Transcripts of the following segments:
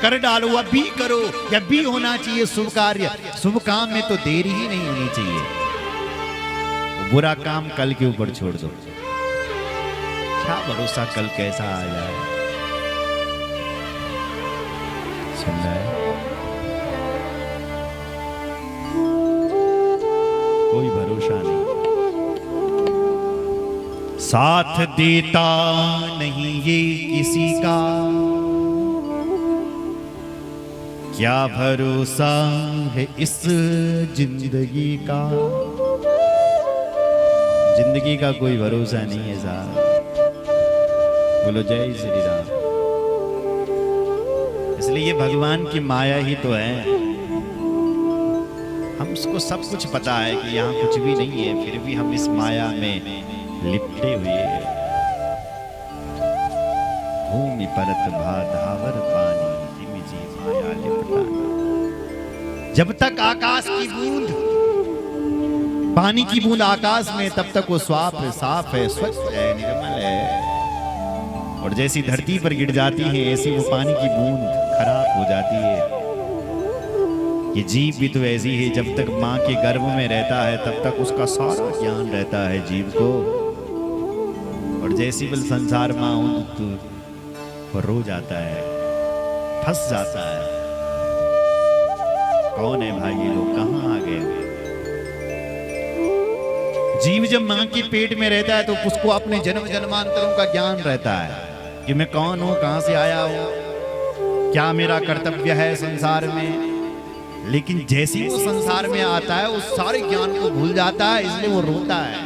कर डालो, अभी करो, अभी होना चाहिए शुभ कार्य। शुभ काम में तो देरी ही नहीं होनी चाहिए। बुरा काम कल के ऊपर छोड़ दो, क्या भरोसा कल कैसा आ जाए। सुन रहा है? कोई भरोसा नहीं, साथ देता नहीं ये किसी का, क्या भरोसा है इस जिंदगी का। जिंदगी का कोई भरोसा नहीं है साहब। बोलो जय श्री राम। इसलिए ये भगवान की माया ही तो है। हम उसको सब कुछ पता है कि यहाँ कुछ भी नहीं है, फिर भी हम इस माया में लिपटे हुए हैं। भूमि परत भाधावर पानी, जिमि जी माया लिपटाना। जब तक आकाश की बूंद, पानी की बूंद आकाश में, तब तक वो साफ है, स्वच्छ है, निर्मल है। और जैसी धरती पर गिर जाती है, ऐसी वो पानी की बूंद खराब हो जाती है। ये जीव भी तो ऐसी है, जब तक माँ के गर्भ में रहता है तब तक उसका सारा ज्ञान रहता है जीव को। और जैसी बल संसार माँ तो रो जाता है, फंस जाता है। कौन है भाई ये लोग, कहाँ आ गए? जीव जब माँ के पेट में रहता है तो उसको अपने जन्म जन्मांतरों का ज्ञान रहता है कि मैं कौन हूँ, कहाँ से आया हूँ, क्या मेरा कर्तव्य है संसार में। लेकिन जैसे ही वो संसार में आता है उस सारे ज्ञान को भूल जाता है, इसलिए वो रोता है।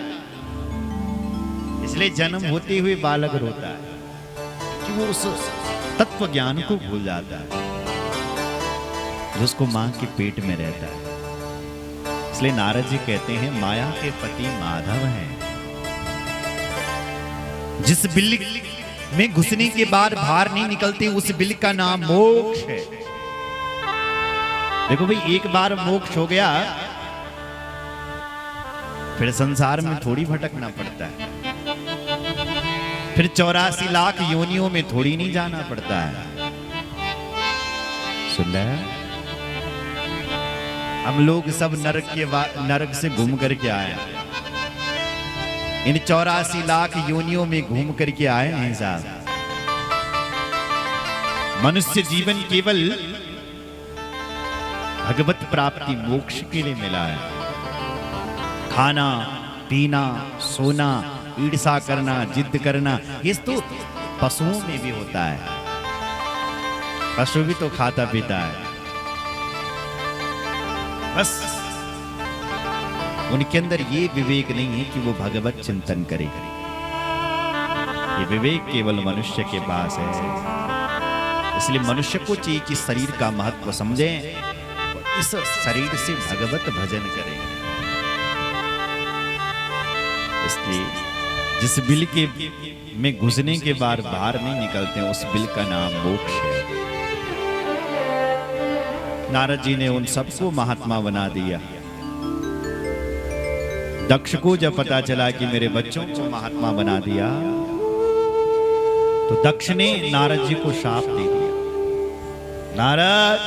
इसलिए जन्म होते हुए बालक रोता है कि वो उस तत्व ज्ञान को भूल जाता है जिसको मां के पेट में रहता है। इसलिए नारद जी कहते हैं माया के पति माधव हैं। जिस बिल में घुसने के बाद बाहर नहीं निकलते उस बिल का नाम मोक्ष है। देखो भाई, एक बार मोक्ष हो गया फिर संसार में थोड़ी भटकना पड़ता है, फिर 84 लाख योनियों में थोड़ी नहीं जाना पड़ता है। सुन रहे हैं? हम लोग सब नरक से घूम करके आए, इन 84 लाख योनियों में घूम करके आए हैं साहब। मनुष्य जीवन केवल भगवत प्राप्ति मोक्ष के लिए मिला है। खाना पीना सोना ईर्षा करना जिद करना ये तो पशुओं में भी होता है। पशु भी तो खाता पीता है, बस उनके अंदर ये विवेक नहीं है कि वो भगवत चिंतन करे। ये विवेक केवल मनुष्य के पास है। इसलिए मनुष्य को चाहिए कि शरीर का महत्व समझें, इस शरीर से भगवत भजन करें। इसलिए जिस बिल के में घुसने के बाद बाहर नहीं निकलते उस बिल का नाम मोक्ष है। नारद जी ने उन सबको महात्मा बना दिया। दक्ष को जब पता चला कि मेरे बच्चों को महात्मा बना दिया तो दक्ष ने नारद जी को शाप दे दिया। नारद,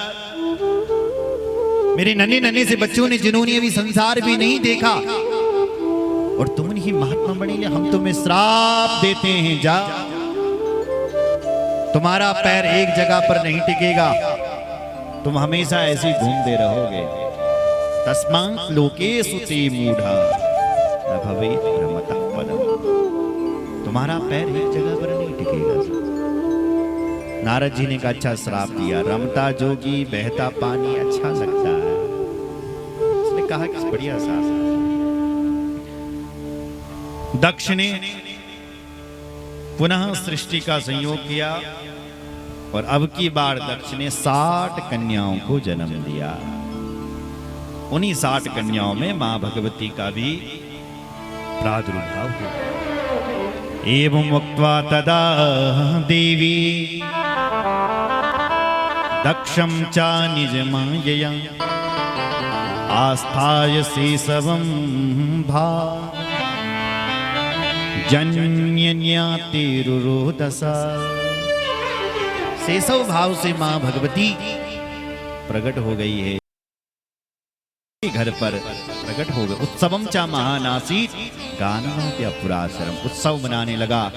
मेरे नन्हे नन्हे से बच्चों ने जिन्होंने अभी संसार भी नहीं देखा और तुम ही महात्मा बनेंगे, हम तुम्हें श्राप देते हैं। जा, तुम्हारा पैर एक जगह पर नहीं टिकेगा, तुम हमेशा ऐसे ही घूमते रहोगे। तस्मात् लोकेषु ते मूढ़ा न भवेत् भ्रमतः पदम्। तुम्हारा पैर एक जगह पर नहीं टिकेगा। नारद जी ने कहा अच्छा श्राप दिया। रमता जोगी बहता पानी अच्छा लगता है। उसने कहा कि बढ़िया साहब। दक्ष ने पुनः सृष्टि का संयोग किया और अब की बार दक्ष ने 60 कन्याओं को जन्म दिया। उन्हीं 60 कन्याओं में मां भगवती का भी प्रादुर्भाव हुआ। एवं उक्त्वा तदा देवी दक्षं च निजमायया आस्थाय शेषवं भा जन्यन्यातिरुरोदसा सेसव भाव से मां भगवती प्रकट हो गई है, घर पर प्रकट हो गए। उत्सवम चा महानासीत गान वाद्य पुराशरम, उत्सव मनाने लगा,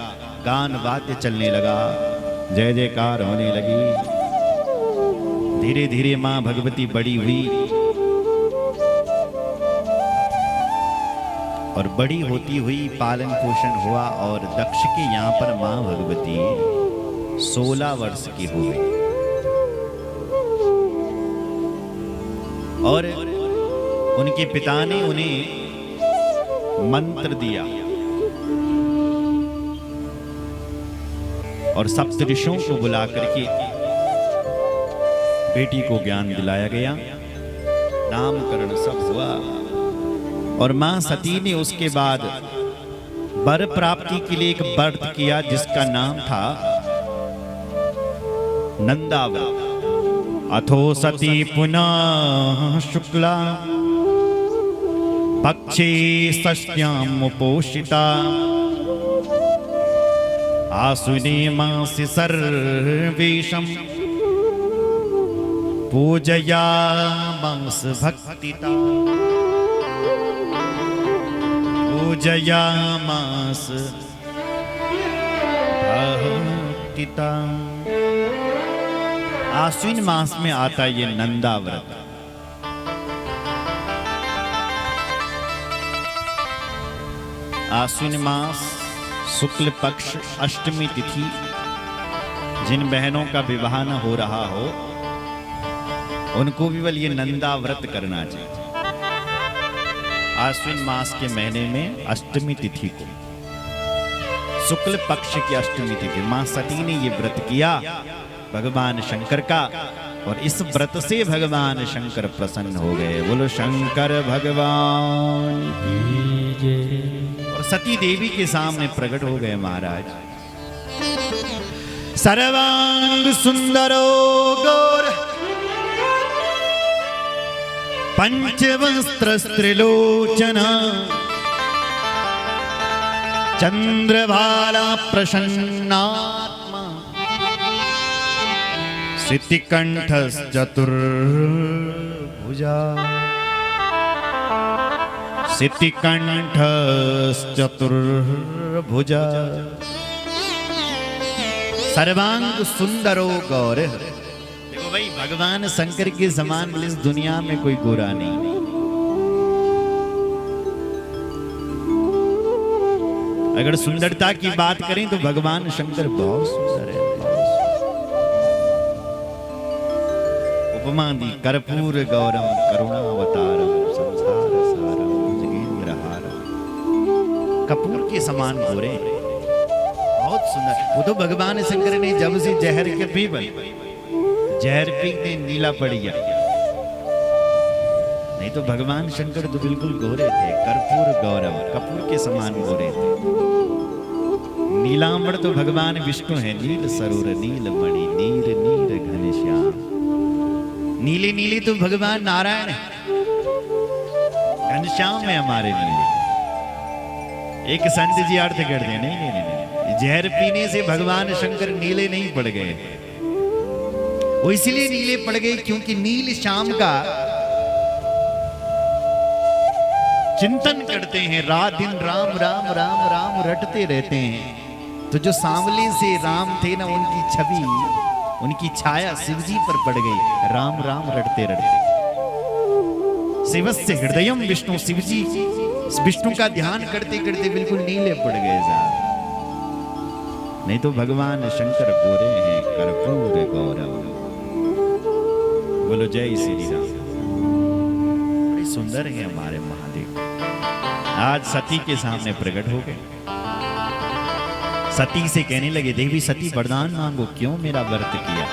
गान वाद्य चलने लगा, जय जयकार होने लगी। धीरे धीरे मां भगवती बड़ी हुई और बड़ी होती हुई पालन पोषण हुआ और दक्ष के यहाँ पर मां भगवती 16 वर्ष की हो गई और उनके पिता ने उन्हें मंत्र दिया और सप्तऋषियों को बुला करके बेटी को ज्ञान दिलाया गया, नामकरण सब हुआ और मां सती ने उसके बाद वर प्राप्ति के लिए एक व्रत किया जिसका नाम था नंदाव्रत। अथो सती पुनः शुक्ला पक्षे षष्ट्याम पोषिता आश्विने मासि सर्वेशम पूजयामास भक्तिता, पूजयामास भक्तिता। आश्विन मास में आता ये नंदा व्रत। आश्विन मास शुक्ल पक्ष अष्टमी तिथि, जिन बहनों का विवाह न हो रहा हो उनको भी बल ये नंदा व्रत करना चाहिए। आश्विन मास के महीने में अष्टमी तिथि को, शुक्ल पक्ष की अष्टमी तिथि, मां सती ने ये व्रत किया भगवान शंकर का और इस व्रत से भगवान शंकर प्रसन्न हो गए। बोलो शंकर भगवान की जय। और सती देवी के सामने प्रकट हो गए महाराज। सर्वांग सुंदरो गौर पंचवस्त्र त्रिलोचना चंद्रभाला प्रसन्नात्मा सिद्धिकंठश्चतुर्भुजा, सिद्धिकंठश्चतुर्भुजा सर्वांग सुंदरो गौर। देखो भाई, भगवान शंकर के समान इस दुनिया में कोई गोरा नहीं। अगर सुंदरता की बात करें तो भगवान शंकर बहुत सुंदर है। उपमा दी कर्पूर गौरम करुणावतारम संसार सारम जगेंद्रहारम। कपूर के समान गोरे, बहुत सुंदर। वो तो भगवान शंकर ने जब से जहर के पीबल, जहर पीने नीला पड़ गया, नहीं तो भगवान शंकर तो बिल्कुल गोरे थे। कर्पूर गौरव, कपूर के समान गोरे थे। नीलांबर तो भगवान विष्णु है। नील सरोर नील मणि नीर नीर घनश्याम। नीले नीले तो भगवान नारायण है, घनश्याम है हमारे नीले। एक संत जी अर्थ करते हैं, नहीं नहीं नहीं, जहर पीने से भगवान शंकर नीले नहीं पड़ गए। वो इसलिए नीले पड़ गए क्योंकि नील श्याम का चिंतन करते हैं, रात दिन राम राम राम राम रटते रहते हैं। तो जो सांवले से राम थे ना, उनकी छवि, उनकी छाया शिवजी पर पड़ गई। राम राम रटते रटते शिवस्य हृदयम विष्णु, शिवजी विष्णु का ध्यान करते करते बिल्कुल नीले पड़ गए साहब। नहीं तो भगवान शंकर गोरे हैं, कर्पूर गौरव। बोलो जय श्री राम। बड़े सुंदर हैं हमारे महादेव। आज सती के सामने प्रकट हो गए। सती से कहने लगे, देवी सती वरदान मांगो, क्यों मेरा व्रत किया?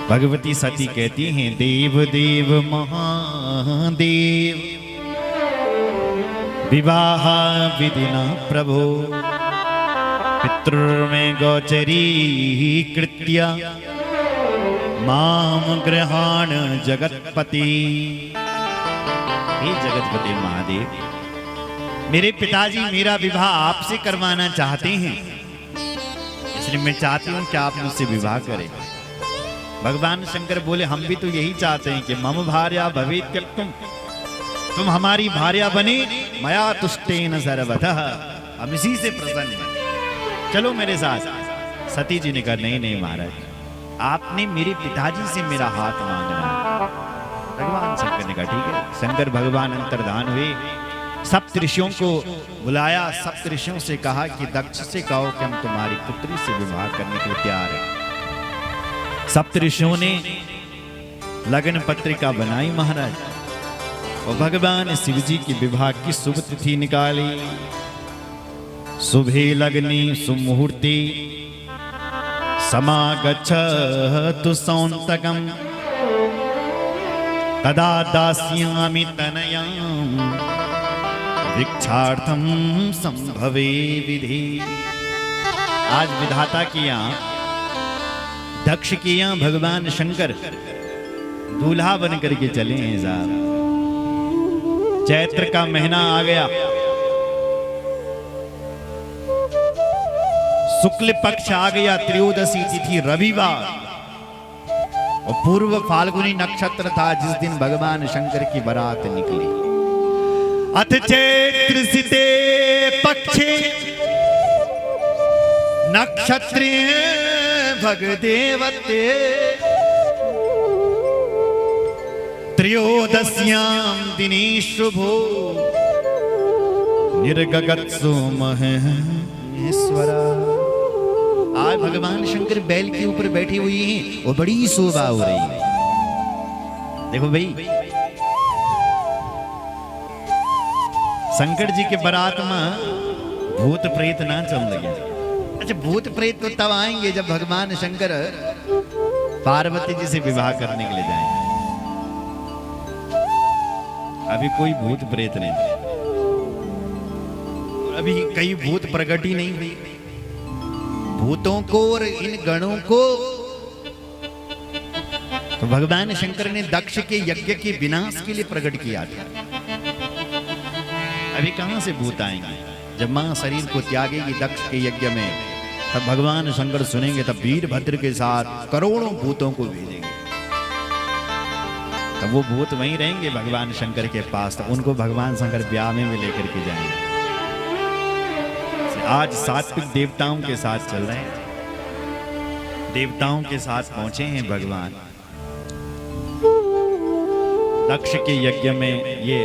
भगवती सती कहती हैं, देव देव महादेव विवाह विधिना प्रभो पितृमें गोचरी कृत्या माम गृहाण जगतपति। हे जगतपति महादेव, मेरे पिताजी मेरा विवाह आपसे करवाना चाहते हैं, इसलिए मैं चाहती हूं कि आप मुझसे विवाह करें। भगवान शंकर बोले हम भी तो यही चाहते हैं कि मम भार्या भवेत् तुम हमारी भार्या बने, मया तुष्टेन सर्वतः, हम इसी से प्रसन्न हैं, चलो मेरे साथ। सती जी ने कहा नहीं नहीं महाराज, आपने मेरे पिताजी से मेरा हाथ मांगना है। भगवान शंकर ने कहा ठीक है। शंकर भगवान अंतर्धान हुए, सप्तऋषियों को बुलाया, सप्तऋषियों से कहा कि दक्ष से कहो कि हम तुम्हारी पुत्री से विवाह करने के लिए तैयार हैं। सप्तऋषियों ने लगन पत्रिका बनाई महाराज, और भगवान शिव जी की विवाह की शुभ तिथि निकाली। शुभे लग्ने सुमुहूर्ते समागच्छतु सौंतकम्, तदा दास्यामि तनयाम् भिक्षार्थम संभवे विधि। आज विधाता की यहाँ, दक्ष की यहाँ भगवान शंकर दूल्हा बन करके चले हैं साहब। चैत्र का महीना आ गया, शुक्ल पक्ष आ गया, त्रयोदशी तिथि रविवार, और पूर्व फाल्गुनी नक्षत्र था जिस दिन भगवान शंकर की बारात निकली। अथ चैत्र सिते पक्षे नक्षत्रे भगदेवते, त्रयोदश्यां दिने शुभो निर्गगत्सु महेश्वरा। आज भगवान शंकर बैल के ऊपर बैठी हुई हैं और बड़ी शोभा हो रही है। देखो भाई, शंकर जी के बारात में भूत प्रेत ना चल लगे। अच्छा, भूत प्रेत तो तब आएंगे जब भगवान शंकर पार्वती जी से विवाह करने के लिए जाएंगे। अभी कोई भूत प्रेत नहीं, अभी कई भूत प्रकट ही नहीं हुई। भूतों को और इन गणों को तो भगवान शंकर ने दक्ष के यज्ञ के विनाश के लिए प्रकट किया था। अभी कहां से भूत आएंगे? जब मां शरीर को त्यागेगी दक्ष के यज्ञ में, तब भगवान शंकर सुनेंगे, तब वीरभद्र के साथ करोड़ों भूतों को भेजेंगे। तब वो भूत वहीं रहेंगे भगवान शंकर के पास, तब उनको भगवान शंकर ब्याह में लेकर के जाएंगे। आज सात्विक देवताओं के साथ चल रहे हैं, देवताओं के साथ पहुंचे हैं भगवान। दक्ष के यज्ञ में ये